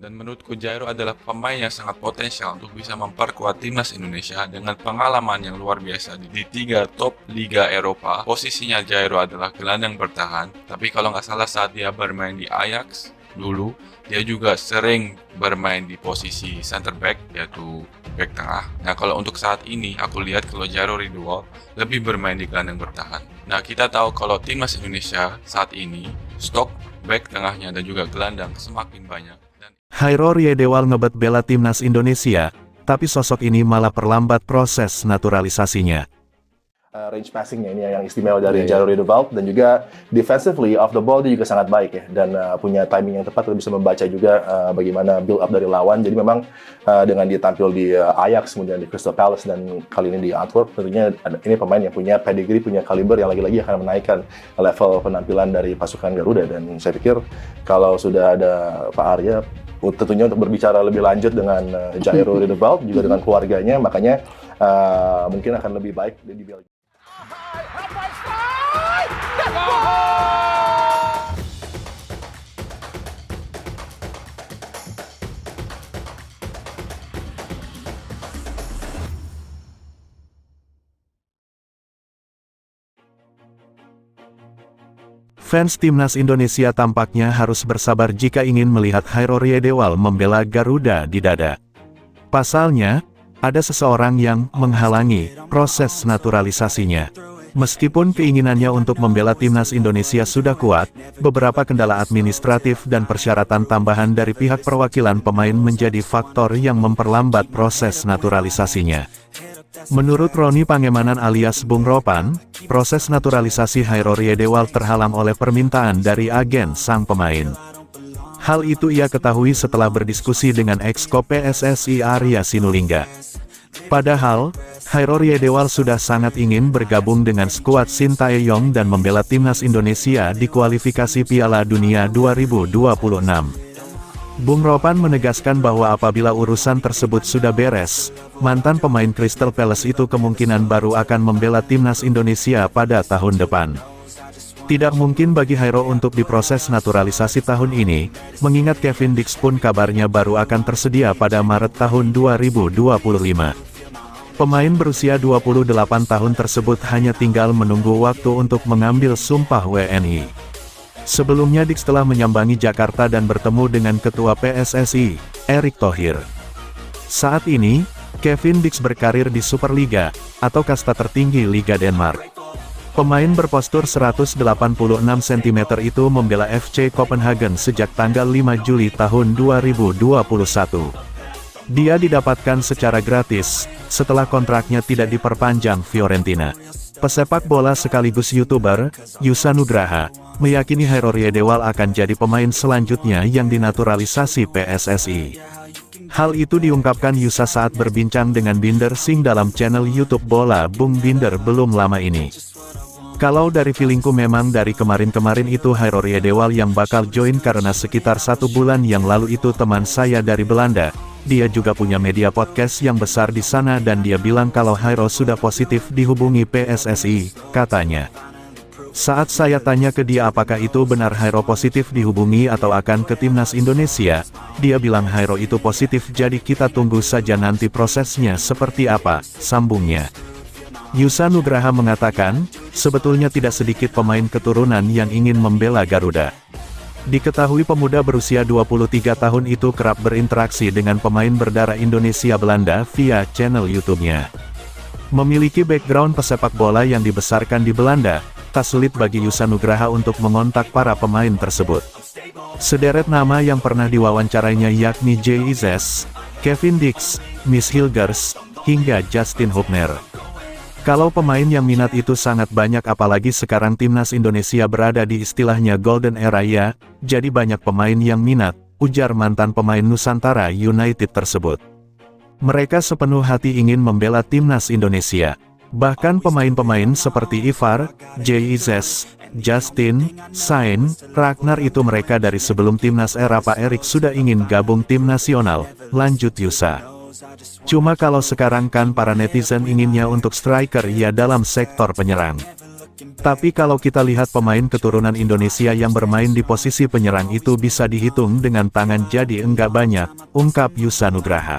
Dan menurutku Jairo adalah pemain yang sangat potensial untuk bisa memperkuat timnas Indonesia dengan pengalaman yang luar biasa di tiga top Liga Eropa. Posisinya Jairo adalah gelandang bertahan, tapi kalau nggak salah saat dia bermain di Ajax dulu, dia juga sering bermain di posisi center back, yaitu back tengah. Nah, kalau untuk saat ini, aku lihat kalau Jairo Ridwan lebih bermain di gelandang bertahan. Nah, kita tahu kalau timnas Indonesia saat ini, stok back tengahnya dan juga gelandang semakin banyak. Hairo Riedewal ngebet bela timnas Indonesia, tapi sosok ini malah perlambat proses naturalisasinya. Range passingnya ini yang istimewa dari Jairo Riedewald, dan juga defensively off the ball dia juga sangat baik ya, dan punya timing yang tepat, bisa membaca juga bagaimana build up dari lawan. Jadi memang dengan dia tampil di Ajax, kemudian di Crystal Palace, dan kali ini di Antwerp, tentunya ini pemain yang punya pedigree, punya kaliber yang lagi-lagi akan menaikkan level penampilan dari pasukan Garuda. Dan saya pikir kalau sudah ada Pak Arya, tentunya untuk berbicara lebih lanjut dengan Jairo Riedewald juga dengan keluarganya, makanya mungkin akan lebih baik di Belgia. Fans timnas Indonesia tampaknya harus bersabar jika ingin melihat Hairo Riedewal membela Garuda di dada. Pasalnya, ada seseorang yang menghalangi proses naturalisasinya. Meskipun keinginannya untuk membela timnas Indonesia sudah kuat, beberapa kendala administratif dan persyaratan tambahan dari pihak perwakilan pemain menjadi faktor yang memperlambat proses naturalisasinya. Menurut Roni Pangemanan alias Bung Ropan, proses naturalisasi Hairo Riedewal terhalang oleh permintaan dari agen sang pemain. Hal itu ia ketahui setelah berdiskusi dengan ex-kop PSSI Arya Sinulinga. Padahal, Hairo Riedewal sudah sangat ingin bergabung dengan skuad Sintayong dan membela timnas Indonesia di kualifikasi Piala Dunia 2026. Bung Ropan menegaskan bahwa apabila urusan tersebut sudah beres, mantan pemain Crystal Palace itu kemungkinan baru akan membela timnas Indonesia pada tahun depan. Tidak mungkin bagi Hairo untuk diproses naturalisasi tahun ini, mengingat Kevin Dix pun kabarnya baru akan tersedia pada Maret tahun 2025. Pemain berusia 28 tahun tersebut hanya tinggal menunggu waktu untuk mengambil sumpah WNI. Sebelumnya Dix telah menyambangi Jakarta dan bertemu dengan Ketua PSSI, Erick Thohir. Saat ini, Kevin Dix berkarir di Superliga, atau kasta tertinggi Liga Denmark. Pemain berpostur 186 cm itu membela FC Copenhagen sejak tanggal 5 Juli tahun 2021. Dia didapatkan secara gratis, setelah kontraknya tidak diperpanjang Fiorentina. Pesepak bola sekaligus YouTuber, Yusa Nugraha, meyakini Hairo Riedewal akan jadi pemain selanjutnya yang dinaturalisasi PSSI. Hal itu diungkapkan Yusa saat berbincang dengan Binder Singh dalam channel YouTube Bola Bung Binder belum lama ini. Kalau dari feelingku memang dari kemarin-kemarin itu Hairo Riedewal yang bakal join karena sekitar 1 bulan yang lalu itu teman saya dari Belanda. Dia juga punya media podcast yang besar di sana dan dia bilang kalau Hairo sudah positif dihubungi PSSI, katanya. Saat saya tanya ke dia apakah itu benar Hairo positif dihubungi atau akan ke timnas Indonesia, dia bilang Hairo itu positif jadi kita tunggu saja nanti prosesnya seperti apa, sambungnya. Yusa Nugraha mengatakan, sebetulnya tidak sedikit pemain keturunan yang ingin membela Garuda. Diketahui pemuda berusia 23 tahun itu kerap berinteraksi dengan pemain berdarah Indonesia Belanda via channel YouTube-nya. Memiliki background pesepak bola yang dibesarkan di Belanda, tak sulit bagi Yusa Nugraha untuk mengontak para pemain tersebut. Sederet nama yang pernah diwawancarainya yakni Jay Izes, Kevin Dix, Miss Hilgers, hingga Justin Hubner. Kalau pemain yang minat itu sangat banyak apalagi sekarang timnas Indonesia berada di istilahnya golden era ya, jadi banyak pemain yang minat, ujar mantan pemain Nusantara United tersebut. Mereka sepenuh hati ingin membela timnas Indonesia. Bahkan pemain-pemain seperti Ivar, Jay Izes, Justin, Sain, Ragnar itu mereka dari sebelum timnas era Pak Erik sudah ingin gabung tim nasional, lanjut Yusa. Cuma kalau sekarang kan para netizen inginnya untuk striker ya dalam sektor penyerang. Tapi kalau kita lihat pemain keturunan Indonesia yang bermain di posisi penyerang itu bisa dihitung dengan tangan, jadi enggak banyak, ungkap Yusa Nugraha.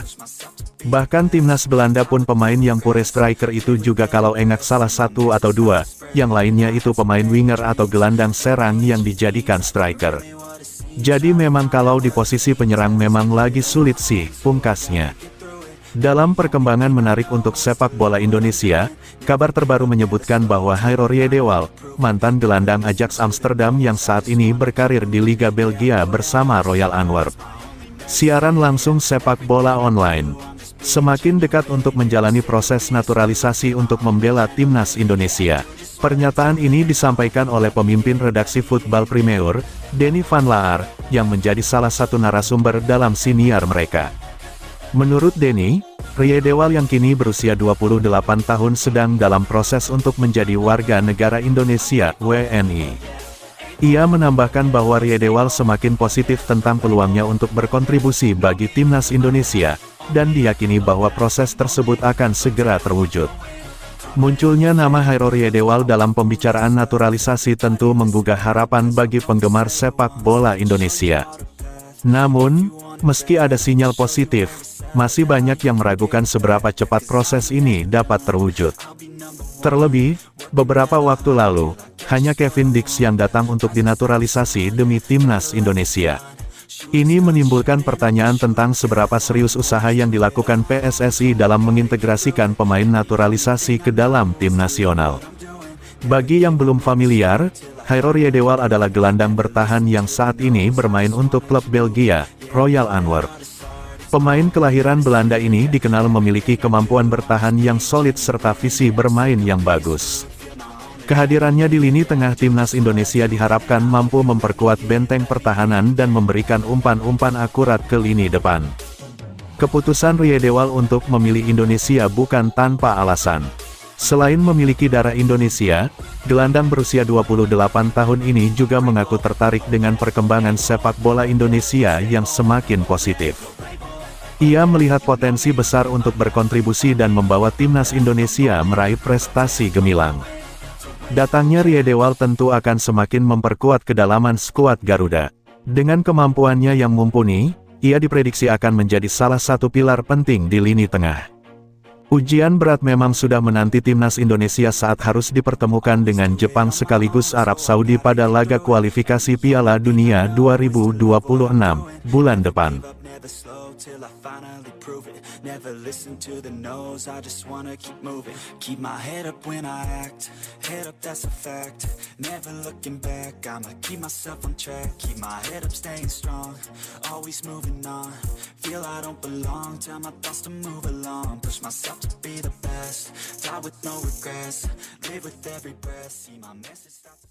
Bahkan timnas Belanda pun pemain yang pure striker itu juga kalau engak salah satu atau dua, yang lainnya itu pemain winger atau gelandang serang yang dijadikan striker. Jadi memang kalau di posisi penyerang memang lagi sulit sih, pungkasnya. Dalam perkembangan menarik untuk sepak bola Indonesia, kabar terbaru menyebutkan bahwa Hairor Riedewald, mantan gelandang Ajax Amsterdam yang saat ini berkarir di Liga Belgia bersama Royal Antwerp. Siaran langsung sepak bola online. Semakin dekat untuk menjalani proses naturalisasi untuk membela timnas Indonesia. Pernyataan ini disampaikan oleh pemimpin redaksi Football Premier, Denny van Laar, yang menjadi salah satu narasumber dalam siniar mereka. Menurut Denny, Riedewald yang kini berusia 28 tahun sedang dalam proses untuk menjadi warga negara Indonesia, WNI. Ia menambahkan bahwa Riedewald semakin positif tentang peluangnya untuk berkontribusi bagi timnas Indonesia, dan diyakini bahwa proses tersebut akan segera terwujud. Munculnya nama Hairor Riedewald dalam pembicaraan naturalisasi tentu menggugah harapan bagi penggemar sepak bola Indonesia. Namun, meski ada sinyal positif, masih banyak yang meragukan seberapa cepat proses ini dapat terwujud. Terlebih, beberapa waktu lalu, hanya Kevin Dix yang datang untuk dinaturalisasi demi timnas Indonesia. Ini menimbulkan pertanyaan tentang seberapa serius usaha yang dilakukan PSSI dalam mengintegrasikan pemain naturalisasi ke dalam tim nasional. Bagi yang belum familiar, Hairor Riedewald adalah gelandang bertahan yang saat ini bermain untuk klub Belgia, Royal Antwerp. Pemain kelahiran Belanda ini dikenal memiliki kemampuan bertahan yang solid serta visi bermain yang bagus. Kehadirannya di lini tengah timnas Indonesia diharapkan mampu memperkuat benteng pertahanan dan memberikan umpan-umpan akurat ke lini depan. Keputusan Riedewald untuk memilih Indonesia bukan tanpa alasan. Selain memiliki darah Indonesia, gelandang berusia 28 tahun ini juga mengaku tertarik dengan perkembangan sepak bola Indonesia yang semakin positif. Ia melihat potensi besar untuk berkontribusi dan membawa timnas Indonesia meraih prestasi gemilang. Datangnya Riedewald tentu akan semakin memperkuat kedalaman skuad Garuda. Dengan kemampuannya yang mumpuni, ia diprediksi akan menjadi salah satu pilar penting di lini tengah. Ujian berat memang sudah menanti timnas Indonesia saat harus dipertemukan dengan Jepang sekaligus Arab Saudi pada laga kualifikasi Piala Dunia 2026, bulan depan. Till I finally prove it. Never listen to the no's, I just wanna keep moving. Keep my head up when I act, head up that's a fact. Never looking back, I'ma keep myself on track. Keep my head up staying strong, always moving on. Feel I don't belong, tell my thoughts to move along. Push myself to be the best, die with no regrets. Live with every breath, see my message start to